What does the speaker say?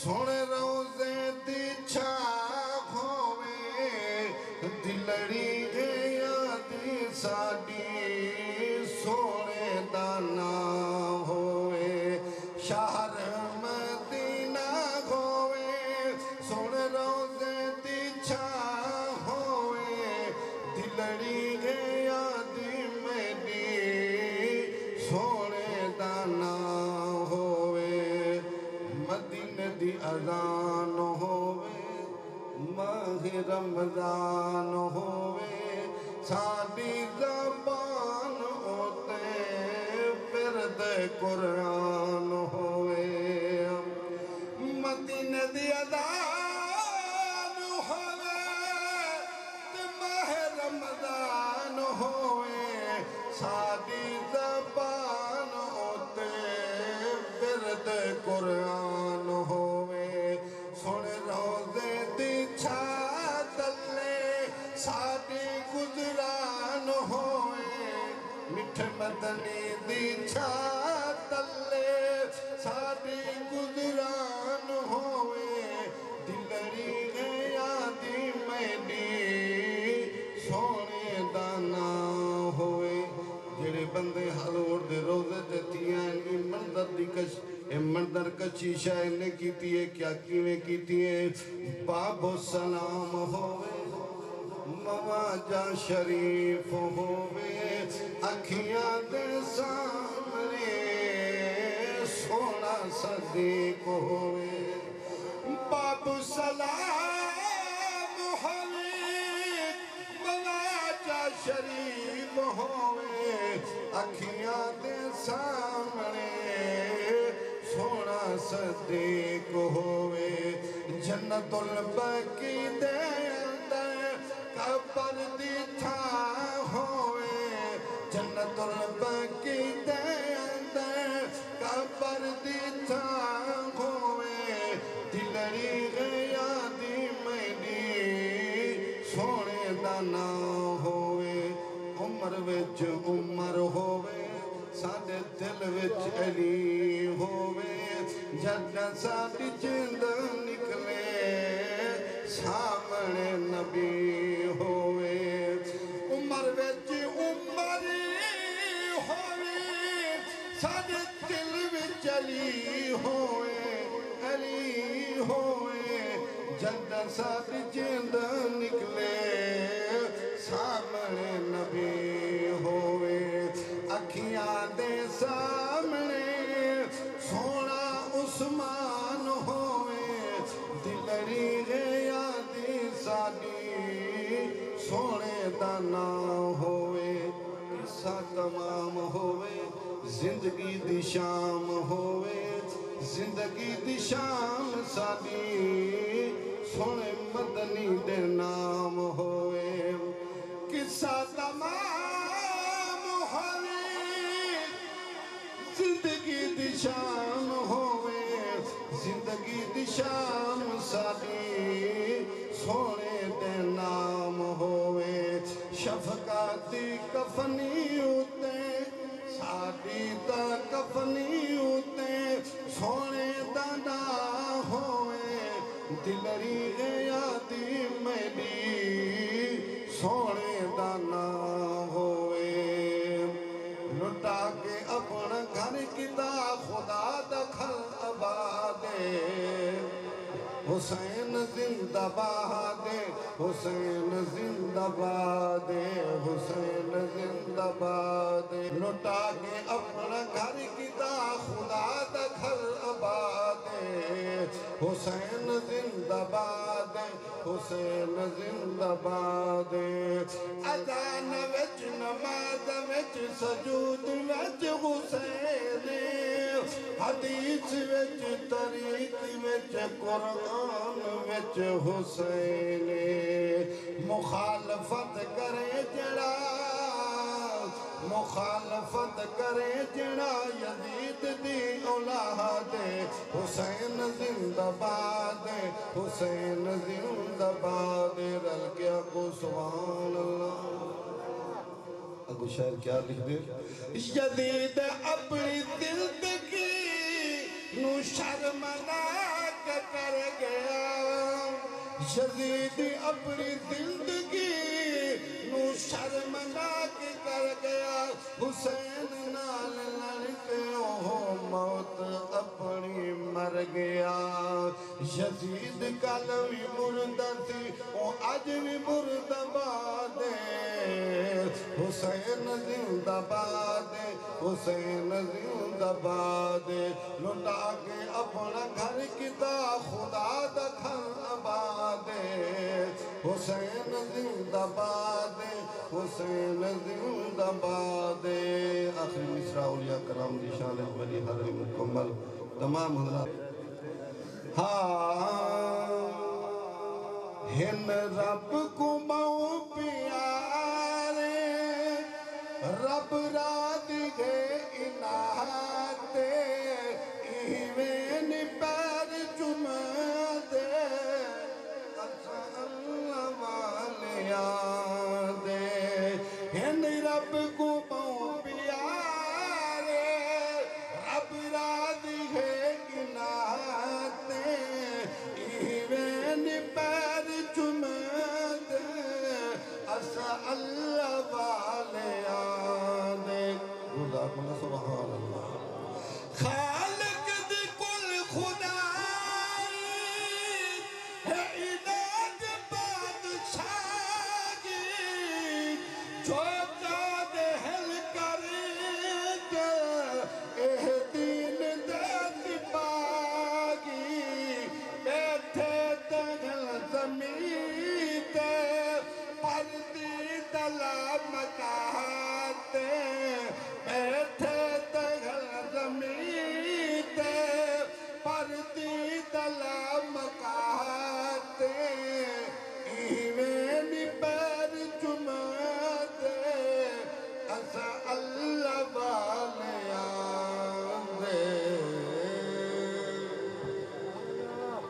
सोने रोजे दी छाप होवे दिलड़ी यादी साडी सोने दा नाम होवे शहर मदीना होवे सोने रोजे दी छाप होवे दिलड़ी यादी मेरी सोने दा नाम होवे मदीने दी अज़ान होवे माह रमज़ान होवे साडी ज़बान होते फिरद कुरान होवे मदीने दी अज़ान होवे ते माह रमज़ान होवे साडी ज़बान होते फिरद कुरान होवे सुन रोज़े दी छात तले साडी गुज़रान होवे मिठ मदनी दी छात तले साडी गुज़रान होवे दिलड़ी यादी मेरी सोने दा नाम होवे जेड़े बंदे हलोर दे रोज़े ते तियां मंदर दी कश मंदर कच्ची शाह ने कीती है क्या किवें कीती है बाबो सलाम होवे मवाजा शरीफ होवे अखियां दे सामने सोना सदीक होवे बाबो सलाम होवे मवाजा शरीफ होवे अखियां दे सामने सोना सदीक होवे जन्नतुल बकी दे अंदर कब्र दी था होवे जन्नतुल बकी दे अंदर कब्र दी था होवे दिलड़ी यादी मेरी सोने दा नाम होवे उम्र विच उम्र होवे साडे दिल विच अली होवे जद साडी जिंद निकले सामने नबी होवे उम्र विच उम्र होवे साडे दिल विच अली होवे जद साडी जिंद निकले सामने नबी होवे अखियां दे सामने सोना उस्मान होवे दिलड़ी यादी साडी सोने दा नाम होवे किस्सा तमाम होवे जिंदगी दी शाम होवे जिंदगी दी शाम साडी सोने मदनी दे नाम होवे किस्सा तमाम होवे जिंदगी दी शाम होवे जिंदगी दी शाम साडी सोने दे नाम होवे शफकाती कफनी उते साडी दा कफनी उते सोने दा नाम होवे दिलड़ी यादी मेरी सोने दा नाम होवे लुटा के अपना घर किता खुदा दखल आबादे हुसैन जिंदाबाद हुसैन जिंदाबाद हुसैन जिंदाबाद लुटा के अपना घर किता खुदा दखल आबाद हुसैन जिंदाबाद हुसैन जिंदाबाद अज़ान विच नमाज विच सजूद विच हुसैन हदीस विच तरीक विच कुरान विच हुसैन मुखालफत करे जड़ा मुखालफत करे जड़ा यजीद दी औलाद हुसैन जिंदाबाद हुसैन जिंदाबाद रल गया को सुभान अल्लाह। अगो शायर क्या लिख दे यजीद अपनी जिंदगी नू शर्मनाक कर गया यजीद अपनी जिंदगी नू शर्मनाक कर गया हुसैन नाल लड़के ओह मौत अपनी मर गया यजीद कल भी मुर्दा सी ओ अज भी मुर्दाबाद हुसैन जिंदाबाद हुसैन जिंदाबाद लुटा के अपना घर किता खुदा दा घर आबाद हुसैन जिंदाबाद हुसैन जिंदाबाद आखिरी मिसरा औलिया कराम दी शान वली हर मुकम्मल तमाम हजरात हाँ हिन रब को मऊ प्यारे रब रात गे इनाते इवें पैर चुमा दे अल्लाह वालिया दे हिन रब को मऊ प्यारे रब रात गे इनाते इवें पैर चुमा दे असा अल्लाह वाले आने गुज़ार सुभान अल्लाह खालिक दी कुल खुदाई है इनाद बादशाही जो चाँद हल करे एह दीन दे सिपाही बैठे तगल ज़मीन ते परदी दला मकाते बैठे तगल ज़मीन ते परदी दला मकाते इवें पैर चुमाते असा अल्लाह वाले आंदे